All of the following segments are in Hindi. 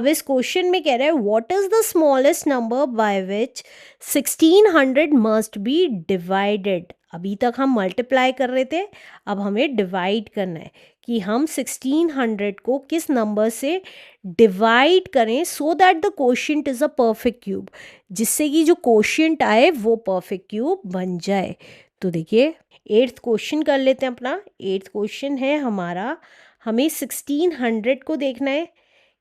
अब इस क्वेश्चन में कह रहा है what is the smallest number by which 1600 must be divided. अभी तक हम मल्टीप्लाई कर रहे थे, अब हमें डिवाइड करना है कि हम 1600 को किस नंबर से डिवाइड करें so that the quotient is a perfect cube, जिससे कि जो क्वोशिएंट आए वो परफेक्ट क्यूब बन जाए। तो देखिए 8th क्वेश्चन कर लेते हैं अपना। 8th क्वेश्चन है हमारा, हमें 1600 को देखना है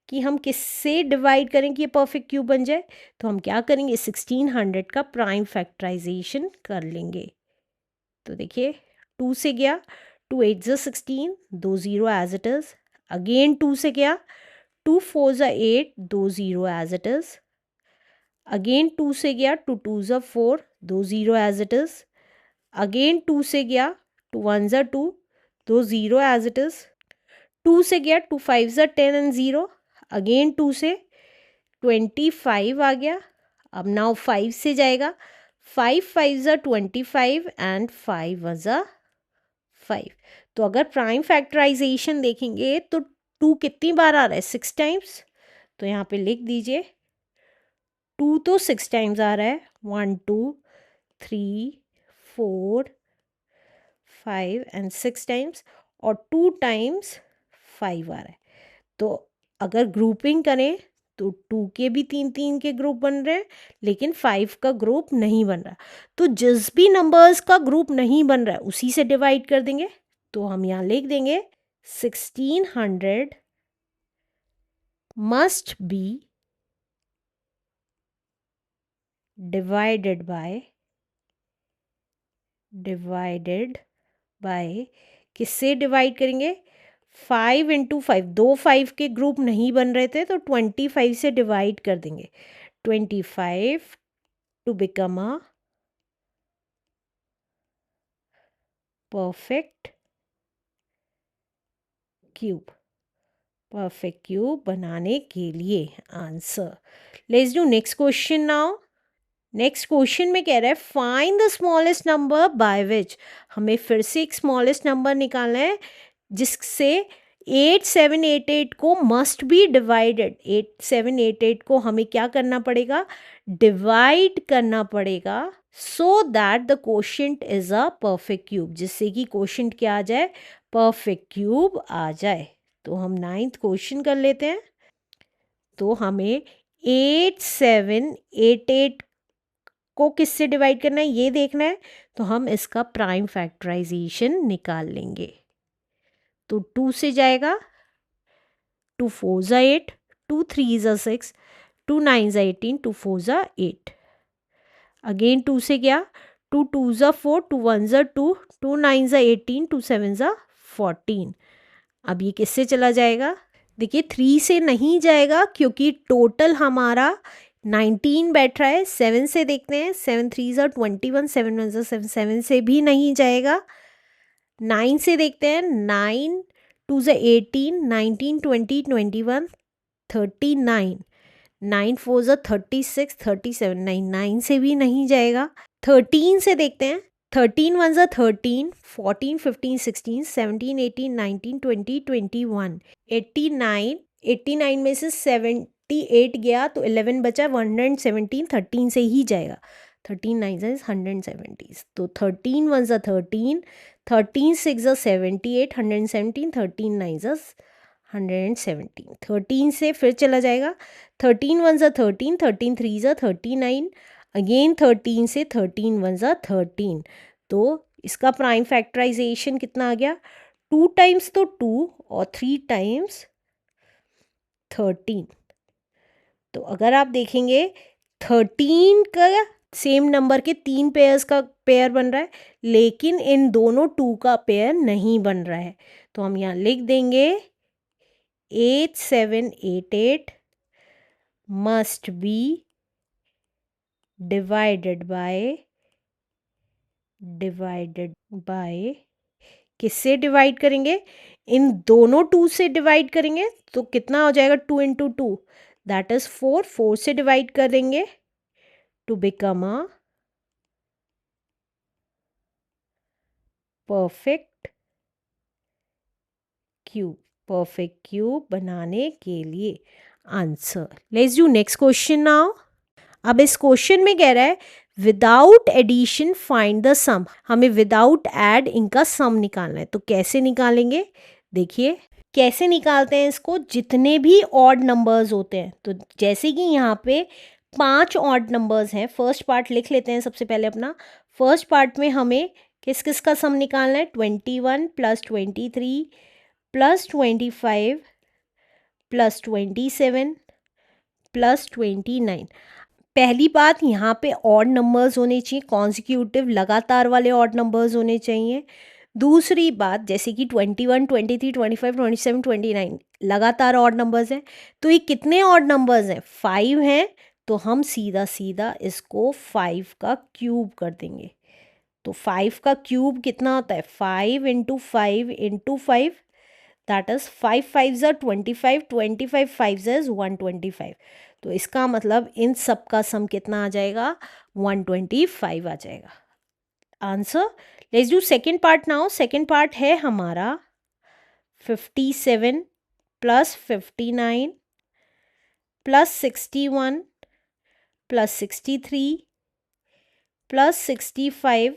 कि हम किससे डिवाइड करें कि ये परफेक्ट क्यूब बन जाए। तो हम क्या करेंगे, 1600 का प्राइम फैक्टराइजेशन कर लेंगे। तो देखिए 2 से गया, 2 8 ज़ा 16, 2 0 एज इट इज़। अगेन 2 से गया, 2 4 ज़ा 8, 2 0 एज इट इज़। अगेन 2 से गया, 2 2 ज़ा 4, 2 0 एज इट इज़। अगेन 2 से गया, 2 1 ज़ा 2, 2 0 एज इट इज़। 2 से गया, 2 5 ज़ा 10 एंड 0। अगेन 2 से 25 आ गया। अब नाउ 5 से जाएगा, 5 5 ज़ा 25 एंड 5 1 ज़ा 5। तो अगर प्राइम फैक्टराइजेशन देखेंगे तो 2 कितनी बार आ रहा है, 6 टाइम्स। तो यहाँ पे लिख दीजिए 2 तो 6 टाइम्स आ रहा है, 1 2 3 4 5 एंड 6 टाइम्स, और 2 टाइम्स 5 आ रहा है। तो अगर ग्रुपिंग करें तो 2 के भी 3 3 के ग्रुप बन रहे हैं, लेकिन 5 का ग्रुप नहीं बन रहा। तो जिस भी नंबर्स का ग्रुप नहीं बन रहा है उसी से डिवाइड कर देंगे। तो हम यहाँ लिख देंगे 1600 मस्ट बी डिवाइडेड बाय किससे डिवाइड करेंगे, 5 इंटू 5, 2 5 के ग्रुप नहीं बन रहे थे तो 25 से डिवाइड कर देंगे। 25 to become a perfect cube बनाने के लिए answer. Let's do next question now. Next question में कह रहा है find the smallest number by which. हमें फिर से एक स्मॉलेस्ट नंबर निकालना है जिससे 8788 को मस्ट बी डिवाइडेड। 8788 को हमें क्या करना पड़ेगा, डिवाइड करना पड़ेगा so that the quotient is a perfect cube, जिससे कि क्वोशिएंट क्या आ जाए, परफेक्ट क्यूब आ जाए। तो हम 9th क्वेश्चन कर लेते हैं। तो हमें 8788 को किससे डिवाइड करना है ये देखना है। तो हम इसका प्राइम फैक्टराइजेशन निकाल लेंगे। तो 2 से जाएगा, 2 4 ज़ा 8, 2 3 ज़ा 6, 2 9 ज़ा 18, 2 4 ज़ा 8। अगेन 2 से गया, 2 2 ज़ा 4, 2 1 ज़ा 2, 2 9 ज़ा 18, 2 7 ज़ा 14। अब ये किससे चला जाएगा, देखिए 3 से नहीं जाएगा क्योंकि टोटल हमारा 19 बैठ रहा है। 7 से देखते हैं, 7 3 ज़ा 21, 7 1 ज़ा 7, 7 से भी नहीं जाएगा। 9 से देखते हैं, 9 2 ज़ा 18, 19 20 21 39, 9 4 ज़ा 36, 37, 9 से भी नहीं जाएगा। 13 से देखते हैं, 13 1 ज़ा 13, 14 15 16 17 18 19 20 21 89, 89 में से 78 गया तो 11 बचा, 117, 13 से ही जाएगा। 13 9 ज़ा 170, तो 13 1 ज़ा 13, 13 6 ज़ा 78, 117, 13 9 ज़ा 117, 13 से फिर चला जाएगा। 13 1 ज़ा 13, 13 3 ज़ा 39, अगेन 13 से 13 1 ज़ा 13। तो इसका प्राइम फैक्टराइजेशन कितना आ गया, 2 टाइम्स तो 2 और 3 टाइम्स 13। तो अगर आप देखेंगे 13 का सेम नंबर के 3 पेयर्स का पेयर बन रहा है, लेकिन इन दोनों 2 का पेयर नहीं बन रहा है। तो हम यहाँ लिख देंगे 8788 मस्ट बी डिवाइडेड बाय किससे डिवाइड करेंगे, इन दोनों 2 से डिवाइड करेंगे तो कितना हो जाएगा, 2 इंटू 2 दैट इज 4, 4 से डिवाइड करेंगे to become a perfect cube बनाने के लिए answer. Let's do next question now. अब इस क्वेश्चन में कह रहा है without addition find the sum, हमें विदाउट ऐड इनका सम निकालना है। तो कैसे निकालेंगे, देखिए कैसे निकालते हैं इसको। जितने भी ऑड नंबर्स होते हैं, तो जैसे कि यहाँ पे 5 ऑड नंबर्स हैं, फर्स्ट पार्ट लिख लेते हैं सबसे पहले अपना। फर्स्ट पार्ट में हमें किस किस का सम निकालना है, 21 प्लस 23 प्लस 25 प्लस 27 प्लस 29। पहली बात, यहाँ पे ऑड नंबर्स होने चाहिए, कॉन्जिक्यूटिव लगातार वाले ऑड नंबर्स होने चाहिए। दूसरी बात, जैसे कि 21 23 25 27 29 लगातार ऑड नंबर्स हैं। तो ये कितने ऑड नंबर्स हैं, 5 हैं। तो हम सीधा सीधा इसको 5 का क्यूब कर देंगे। तो 5 का क्यूब कितना होता है, 5 into 5 into 5, that is 5 5 25, 25 5 is 125। तो इसका मतलब इन सब का सम कितना आ जाएगा, 125 आ जाएगा। Answer. Let's do second part now. Second part है हमारा 57 plus 59 plus 61 plus 63 plus 65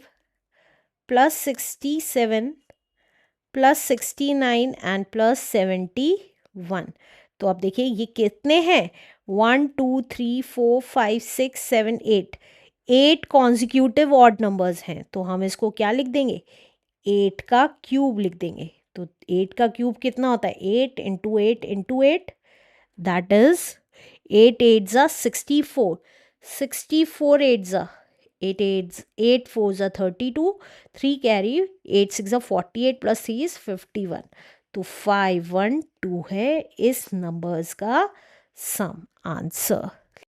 plus 67 plus 69 and plus 71। तो अब देखिए ये कितने हैं, 1 2 3 4 5 6 7 8 कॉन्जिक्यूटिव ऑड नंबर्स हैं। तो हम इसको क्या लिख देंगे, 8 का क्यूब लिख देंगे। तो 8 का क्यूब कितना होता है, 8 इंटू 8 इंटू 8, दैट इज 8 8 ज़ा 64, 64 8 ज़ा 8 4 ज़ा 32, 3 कैरी, 8 6 ज़ा 48 प्लस 3 इज 51। तो 512 है इस नंबर्स का सम। आंसर।